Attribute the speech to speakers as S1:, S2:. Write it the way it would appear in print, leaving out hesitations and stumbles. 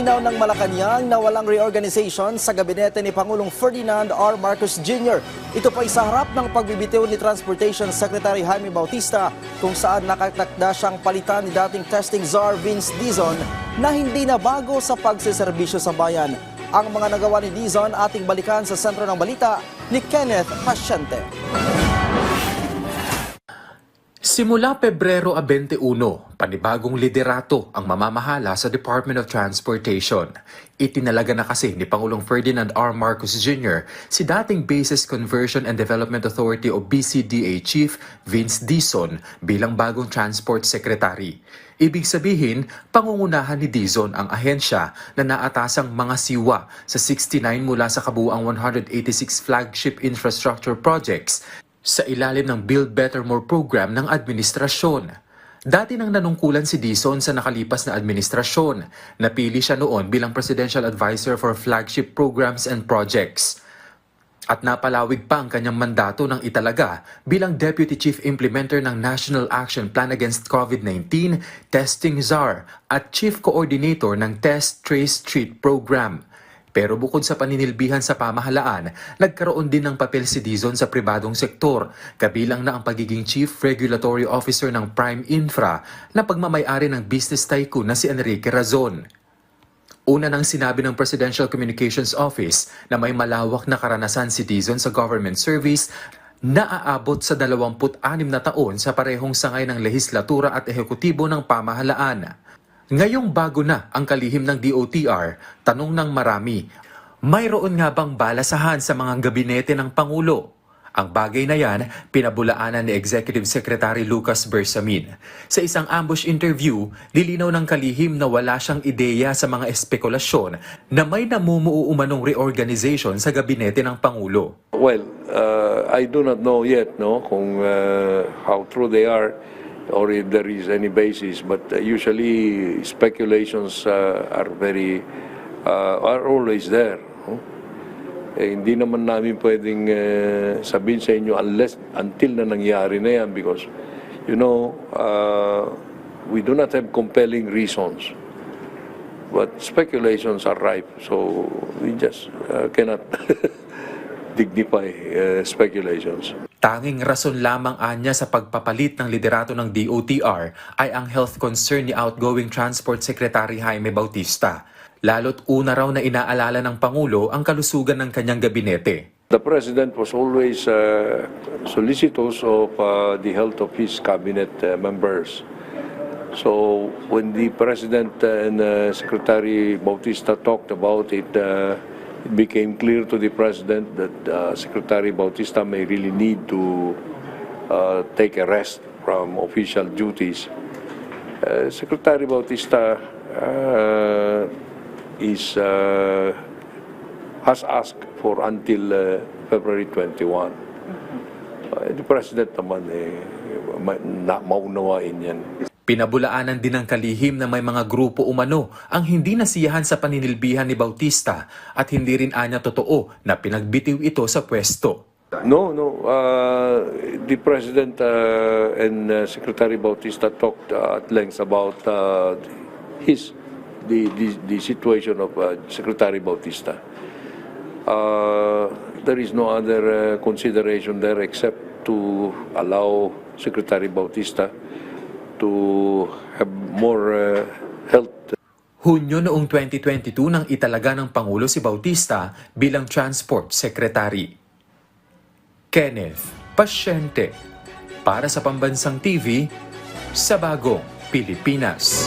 S1: Nilinaw ng Malacanang na walang reorganization sa gabinete ni Pangulong Ferdinand R. Marcos Jr. Ito pa sa harap ng pagbibitiw ni Transportation Secretary Jaime Bautista kung saan nakatakda siyang palitan ni dating testing czar Vince Dizon na hindi na bago sa pagsiserbisyo sa bayan. Ang mga nagawa ni Dizon ating balikan sa sentro ng balita ni Kenneth Pasyente.
S2: Simula Pebrero 21, panibagong liderato ang mamamahala sa Department of Transportation. Itinalaga na kasi ni Pangulong Ferdinand R. Marcos Jr. si dating Bases Conversion and Development Authority o BCDA Chief Vince Dizon bilang bagong Transport Secretary. Ibig sabihin, pangungunahan ni Dizon ang ahensya na naatasang mga siwa sa 69 mula sa kabuuang 186 flagship infrastructure projects sa ilalim ng Build Better More program ng administrasyon. Dati nang nanungkulan si Dizon sa nakalipas na administrasyon. Napili siya noon bilang Presidential Advisor for Flagship Programs and Projects. At napalawig pa ang kanyang mandato ng italaga bilang Deputy Chief Implementer ng National Action Plan Against COVID-19, Testing czar at Chief Coordinator ng Test, Trace, Treat Program. Pero bukod sa paninilbihan sa pamahalaan, nagkaroon din ng papel si Dizon sa pribadong sektor, kabilang na ang pagiging Chief Regulatory Officer ng Prime Infra na pagmamayari ng business tycoon na si Enrique Razon. Una nang sinabi ng Presidential Communications Office na may malawak na karanasan si Dizon sa government service na aabot sa 26 na taon sa parehong sangay ng lehislatura at ehekutibo ng pamahalaan. Ngayong bago na ang kalihim ng DOTR, tanong ng marami, mayroon nga bang balasahan sa mga gabinete ng Pangulo? Ang bagay na yan, pinabulaanan ni Executive Secretary Lucas Bersamin. Sa isang ambush interview, nilinaw ng kalihim na wala siyang ideya sa mga espekulasyon na may namumuo umanong reorganization sa gabinete ng Pangulo.
S3: Well, I do not know yet kung how true they are or if there is any basis, but usually speculations are always there. Hindi naman namin pwedeng sabihin sa inyo until na nangyari na yan because we do not have compelling reasons, but speculations are rife, so we just cannot dignify speculations.
S2: Tanging rason lamang anya sa pagpapalit ng liderato ng DOTR ay ang health concern ni outgoing Transport Secretary Jaime Bautista. Lalo't una raw na inaalala ng Pangulo ang kalusugan ng kanyang gabinete.
S3: The President was always solicitous of the health of his cabinet members. So when the President and Secretary Bautista talked about it, it became clear to the President that Secretary Bautista may really need to take a rest from official duties. Secretary Bautista has asked for until February 21. The President naman maunawain yan.
S2: Pinabulaanan din ng kalihim na may mga grupo umano ang hindi nasiyahan sa paninilbihan ni Bautista at hindi rin anya totoo na pinagbitiw ito sa pwesto.
S3: No. The President and Secretary Bautista talked at length about the situation of Secretary Bautista. There is no other consideration there except to allow Secretary Bautista to have more health.
S2: Hunyo noong 2022 nang italaga ng Pangulo si Bautista bilang Transport Secretary. Kenneth Pasyente para sa Pambansang TV sa Bagong Pilipinas.